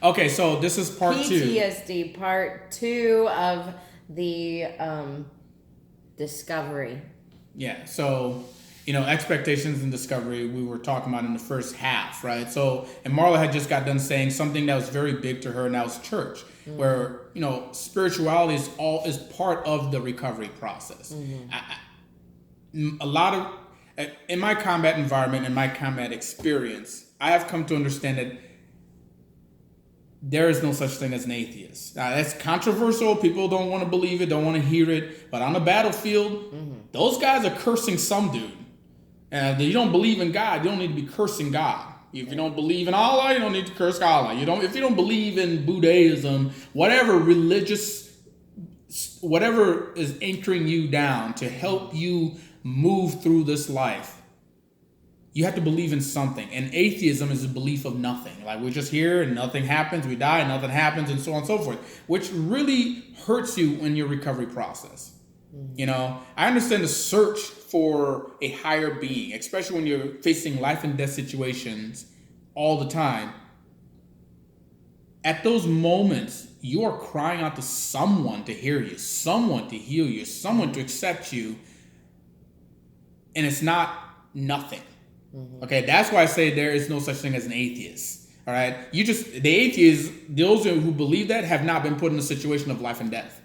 Okay, so this is part two. PTSD, part two of the discovery. Yeah, so, expectations and discovery we were talking about in the first half, right? So, and Marla had just got done saying something that was very big to her, and that was church, where, spirituality is part of the recovery process. A lot of, in my combat environment, in my combat experience, I have come to understand that there is no such thing as an atheist. Now, that's controversial. People don't want to believe it, don't want to hear it. But on the battlefield, those guys are cursing some dude. And if you don't believe in God, you don't need to be cursing God. If you don't believe in Allah, you don't need to curse Allah. If you don't believe in Buddhism, whatever is anchoring you down to help you move through this life, you have to believe in something. And atheism is a belief of nothing. Like, we're just here and nothing happens, we die and nothing happens, and so on and so forth, which really hurts you in your recovery process. I understand the search for a higher being, especially when you're facing life and death situations all the time. At those moments, you are crying out to someone to hear you, someone to heal you, someone to accept you, and it's not nothing. Okay, that's why I say there is no such thing as an atheist. All right, the atheists, those who believe that, have not been put in a situation of life and death.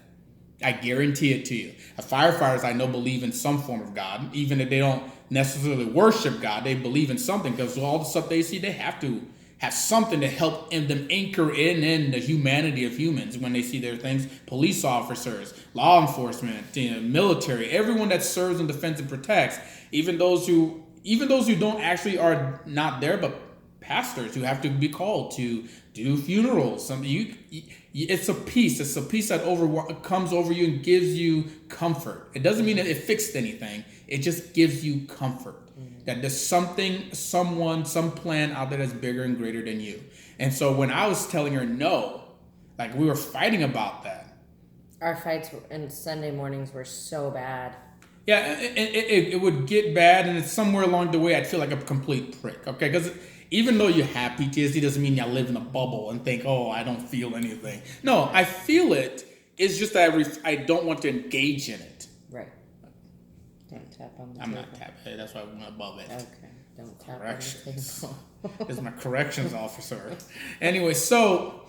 I guarantee it to you. Firefighters I know believe in some form of God, even if they don't necessarily worship God. They believe in something, because all the stuff they see, they have to have something to help them anchor in the humanity of humans when they see their things. Police officers, law enforcement, military, everyone that serves and defends and protects, even those who don't actually are not there, but pastors who have to be called to do funerals. It's a peace. It's a peace that comes over you and gives you comfort. It doesn't mean that it fixed anything. It just gives you comfort. That there's something, someone, some plan out there that's bigger and greater than you. And so when I was telling her no, like, we were fighting about that. Our fights and Sunday mornings were so bad. Yeah, it would get bad, and it's somewhere along the way I'd feel like a complete prick, okay? Because even though you have PTSD doesn't mean you live in a bubble and think, oh, I don't feel anything. No, I feel it. It's just that I don't want to engage in it. Right. Don't tap on the I'm table. not tapping. That's why I went above it. Okay. Don't tap on the table. This is my corrections officer. Anyway, so,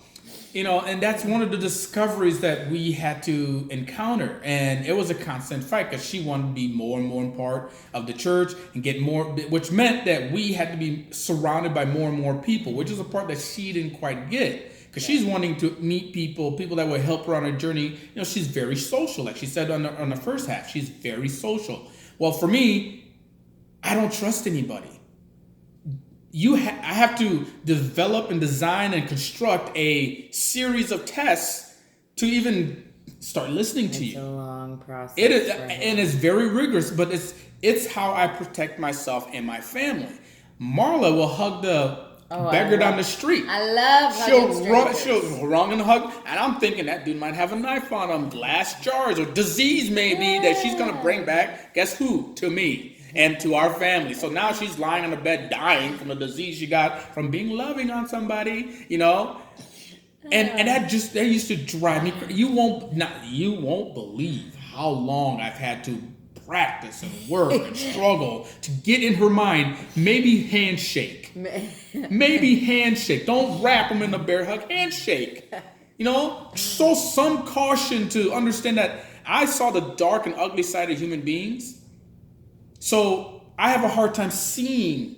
and that's one of the discoveries that we had to encounter. And it was a constant fight, because she wanted to be more and more a part of the church and get more, which meant that we had to be surrounded by more and more people, which is a part that she didn't quite get. Because she's wanting to meet people that will help her on her journey. She's very social. Like she said on the first half, she's very social. Well, for me, I don't trust anybody. I have to develop and design and construct a series of tests to even start listening to you. It's a long process. It is, and it's very rigorous, but it's how I protect myself and my family. Marla will hug the beggar down the street. I love hugging strangers. She'll run and hug, and I'm thinking that dude might have a knife on him, glass jars, or disease maybe that she's gonna bring back. Guess who? To me. And to our family. So now she's lying on the bed dying from the disease she got from being loving on somebody, And that used to drive me crazy. You won't believe how long I've had to practice and work and struggle to get in her mind. Maybe handshake. Maybe handshake. Don't wrap them in a bear hug. Handshake. So some caution to understand that I saw the dark and ugly side of human beings. So I have a hard time seeing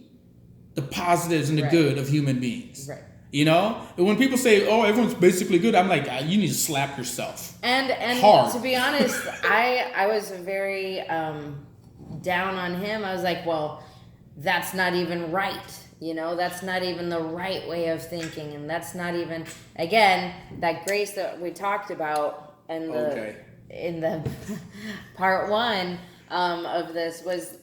the positives and the good of human beings. Right. And when people say, "Oh, everyone's basically good," I'm like, you need to slap yourself. And hard. To be honest, I was very down on him. I was like, well, that's not even right. That's not even the right way of thinking, and that's not even, again, that grace that we talked about in the part one. Of this was,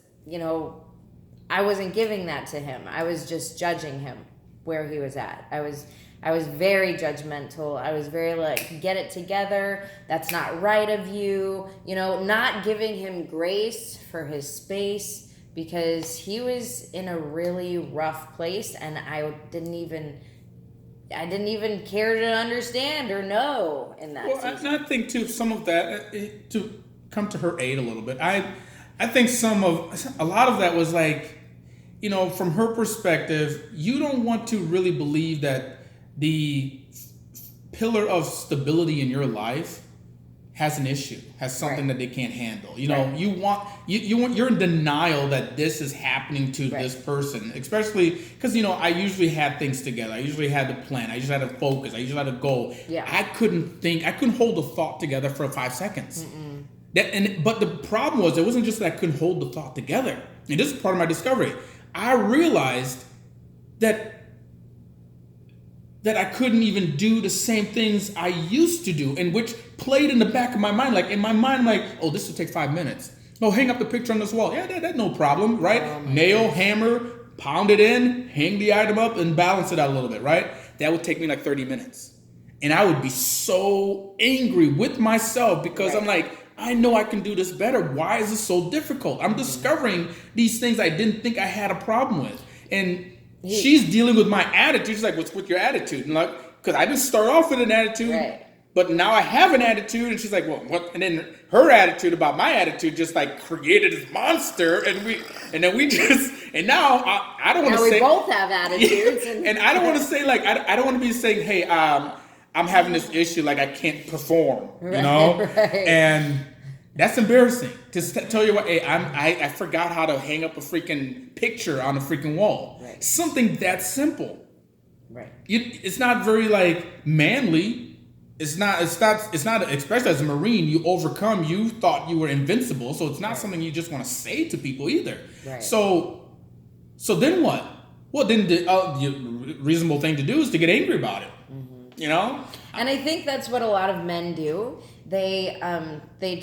I wasn't giving that to him. I was just judging him where he was at. I was very judgmental. I was very like, get it together. That's not right of you. Not giving him grace for his space, because he was in a really rough place, and I didn't even I didn't even care to understand or know in that season. And I think too some of that to come to her aid a little bit. I think a lot of that was like, you know, from her perspective, you don't want to really believe that the pillar of stability in your life has an issue, has something that they can't handle. You know, you're in denial that this is happening to this person, especially because, you know, I usually had things together. I usually had the plan. I usually had a focus. I usually had a goal. Yeah. I couldn't hold a thought together for 5 seconds. But the problem was, it wasn't just that I couldn't hold the thought together. And this is part of my discovery. I realized that I couldn't even do the same things I used to do, and which played in the back of my mind. Like in my mind, I'm like, oh, this will take 5 minutes. Oh, hang up the picture on this wall. Yeah, that's no problem, right? Nail, hammer, pound it in, hang the item up, and balance it out a little bit, right? That would take me like 30 minutes. And I would be so angry with myself because I'm like, I know I can do this better. Why is this so difficult? I'm discovering these things I didn't think I had a problem with. And she's dealing with my attitude. She's like, what's with your attitude? And like, because I didn't start off with an attitude, but now I have an attitude. And she's like, well, what? And then her attitude about my attitude just like created this monster. And now I don't want to say. We both have attitudes. And I don't want to say like, I don't want to be saying, hey, I'm having this issue, like I can't perform, you know? And that's embarrassing to tell you what, hey, I forgot how to hang up a freaking picture on a freaking wall. Something that simple. It's not very like manly. It's not, especially as a Marine, you thought you were invincible. So it's not something you just want to say to people either. So then what? Well, then the reasonable thing to do is to get angry about it. You know? And I think that's what a lot of men do. They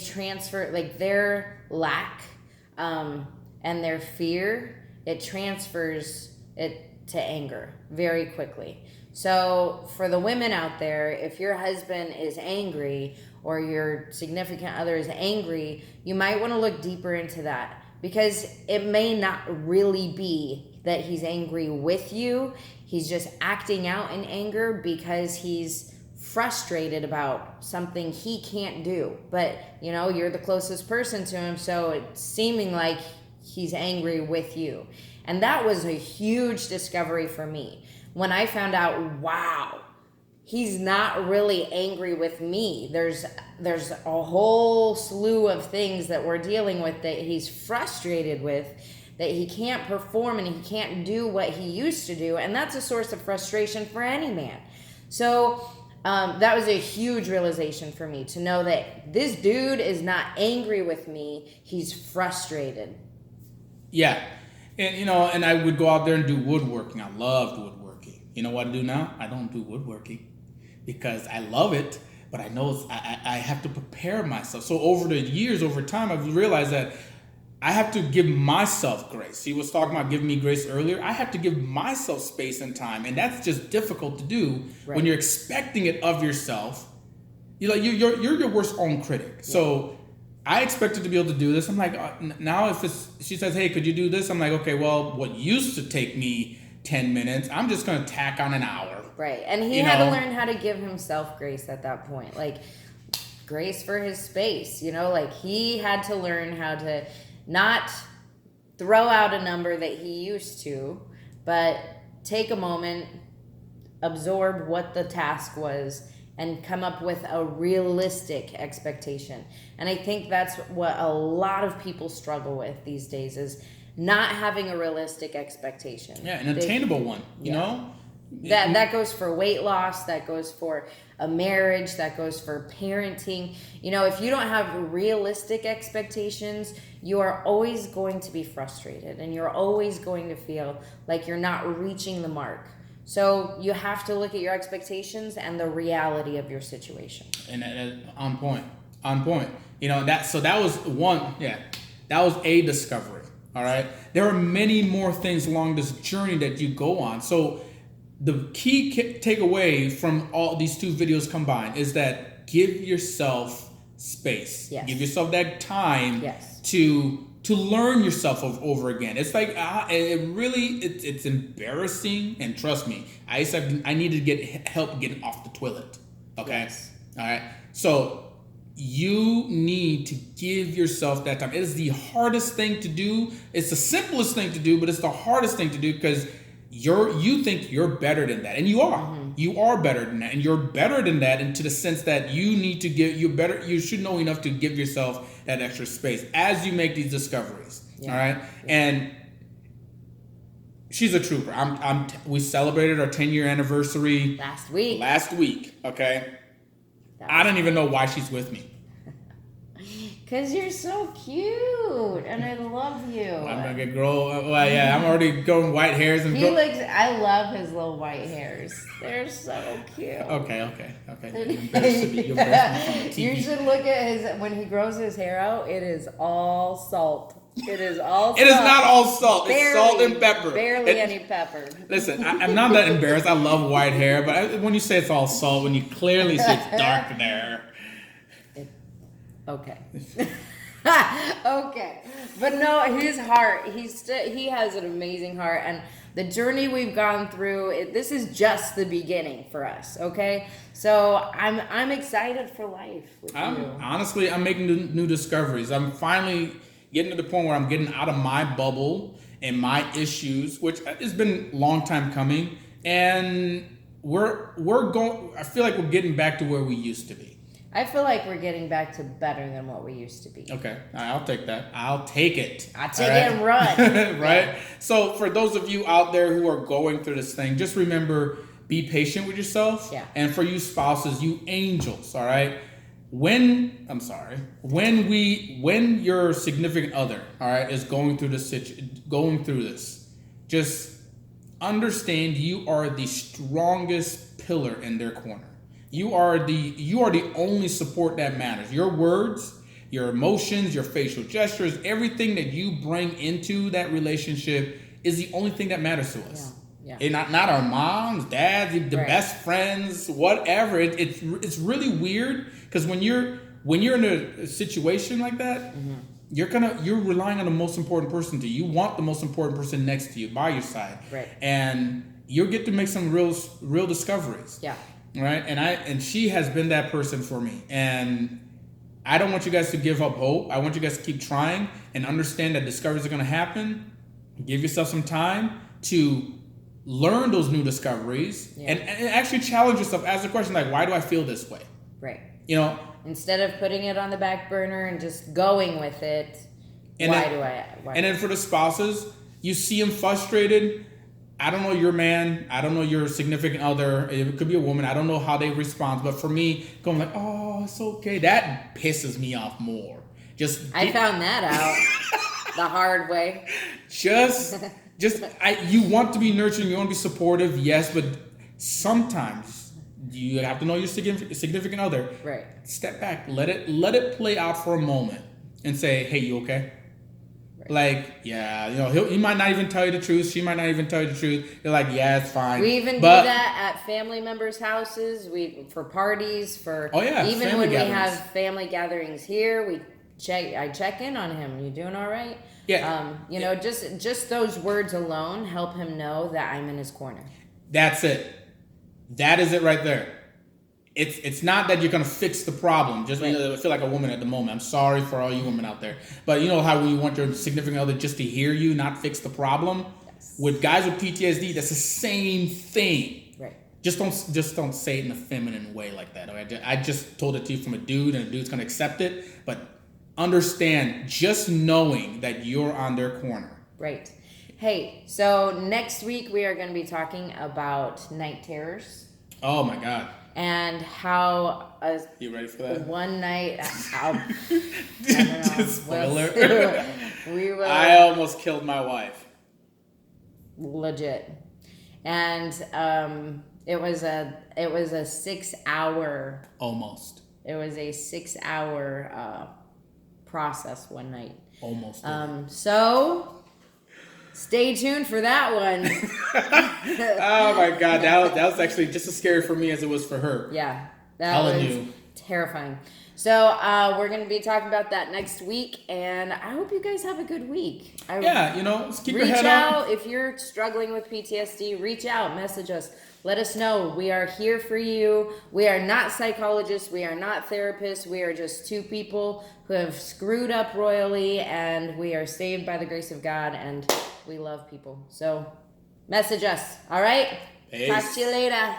transfer, like, their lack and their fear, it transfers it to anger very quickly. So for the women out there, if your husband is angry or your significant other is angry, you might want to look deeper into that, because it may not really be that he's angry with you. He's just acting out in anger because he's frustrated about something he can't do. But, you know, you're the closest person to him, so it's seeming like he's angry with you. And that was a huge discovery for me. When I found out, wow, he's not really angry with me. There's a whole slew of things that we're dealing with that he's frustrated with, that he can't perform and he can't do what he used to do. And that's a source of frustration for any man. So that was a huge realization for me, to know that this dude is not angry with me. He's frustrated. Yeah. And, you know, and I would go out there and do woodworking. I loved woodworking. You know what I do now? I don't do woodworking because I love it, but I know I have to prepare myself. So over the years, over time, I've realized that I have to give myself grace. He was talking about giving me grace earlier. I have to give myself space and time, and that's just difficult to do when you're expecting it of yourself. You're your worst own critic. So I expected to be able to do this. I'm like, now she says, hey, could you do this? I'm like, okay, well, what used to take me 10 minutes, I'm just going to tack on an hour. Right, and he had to learn how to give himself grace at that point, like grace for his space. You know, like he had to learn how to not throw out a number that he used to, but take a moment, absorb what the task was, and come up with a realistic expectation. And I think that's what a lot of people struggle with these days, is not having a realistic expectation. Yeah, an attainable one, you know? That goes for weight loss, that goes for a marriage, that goes for parenting. You know, if you don't have realistic expectations, you are always going to be frustrated, and you're always going to feel like you're not reaching the mark. So you have to look at your expectations and the reality of your situation. And on point. You know, that was one, that was a discovery, all right? There are many more things along this journey that you go on. So the key takeaway from all these two videos combined is that give yourself space. Give yourself that time to to learn yourself over again. It's like it's embarrassing, and trust me, I needed to get help getting off the toilet. Okay, Yes. all right. So you need to give yourself that time. It is the hardest thing to do. It's the simplest thing to do, but it's the hardest thing to do because you think you're better than that, and you are. Mm-hmm. You are better than that, and you're better than that into the sense that you need to you should know enough to give yourself that extra space as you make these discoveries. Yeah. All right, and she's a trooper. We celebrated our 10-year anniversary Last week. Okay, I don't even know why she's with me. Because you're so cute, and I love you. I'm gonna get I'm already growing white hairs and. I love his little white hairs. They're so cute. Okay. You're embarrassed me on the TV. You should look at when he grows his hair out. It is all salt. It is all salt. It is not all salt. Barely, it's salt and pepper. Barely any pepper. Listen, I'm not that embarrassed. I love white hair, but when you say it's all salt, when you clearly say it's dark there. Okay. Okay. But no, his heart, he has an amazing heart, and the journey we've gone through, this is just the beginning for us, okay? So I'm excited for life with you. Honestly, I'm making new discoveries. I'm finally getting to the point where I'm getting out of my bubble and my issues, which has been a long time coming, and we're going, I feel like we're getting back to where we used to be. I feel like we're getting back to better than what we used to be. Okay, I'll take that. I'll take it. I'll take it and run. Right? Yeah. So for those of you out there who are going through this thing, just remember, be patient with yourself. Yeah. And for you spouses, you angels, all right? When your significant other, all right, is going through this, just understand you are the strongest pillar in their corner. You are the only support that matters. Your words, your emotions, your facial gestures, everything that you bring into that relationship is the only thing that matters to us. Yeah. And not our moms, dads, the right. best friends, whatever. It's really weird because when you're in a situation like that, mm-hmm. you're relying on the most important person to you. You want the most important person next to you, by your side, right? And you get to make some real discoveries. Yeah. Right, and she has been that person for me, and I don't want you guys to give up hope. I want you guys to keep trying and understand that discoveries are going to happen. Give yourself some time to learn those new discoveries, and actually challenge yourself. Ask the question like, why do I feel this way? Right. You know, instead of putting it on the back burner and just going with it. And then for the spouses, you see them frustrated. I don't know your man. I don't know your significant other. It could be a woman. I don't know how they respond. But for me, going like, oh, it's okay. That pisses me off more. I found that out the hard way. You want to be nurturing. You want to be supportive. Yes, but sometimes you have to know your significant other. Right. Step back. Let it play out for a moment and say, hey, you okay? Like, yeah, you know, he might not even tell you the truth. She might not even tell you the truth. You're like, yeah, it's fine. We even do that at family members' houses. For parties, even when we have family gatherings here, I check in on him. You doing all right? Yeah. Just those words alone help him know that I'm in his corner. That's it. That is it right there. It's not that you're going to fix the problem. I feel like a woman at the moment. I'm sorry for all you women out there. But you know how you want your significant other just to hear you, not fix the problem? Yes. With guys with PTSD, that's the same thing. Right. Just don't say it in a feminine way like that. Okay? I just told it to you from a dude, and a dude's going to accept it. But understand, just knowing that you're on their corner. Right. Hey, so next week we are going to be talking about night terrors. Oh, my God. And how you ready for that? One night, I don't know. Spoiler. I almost killed my wife. Legit, and it was a 6 hour. Almost. It was a 6 hour process one night. Almost. So. Stay tuned for that one. Oh my God, that was actually just as scary for me as it was for her. Yeah, that was terrifying. So we're going to be talking about that next week, and I hope you guys have a good week. Just keep your head Reach out up. if you're struggling with PTSD. Reach out, message us. Let us know. We are here for you. We are not psychologists. We are not therapists. We are just two people who have screwed up royally, and we are saved by the grace of God, and we love people. So message us. All right? Peace. Talk to you later.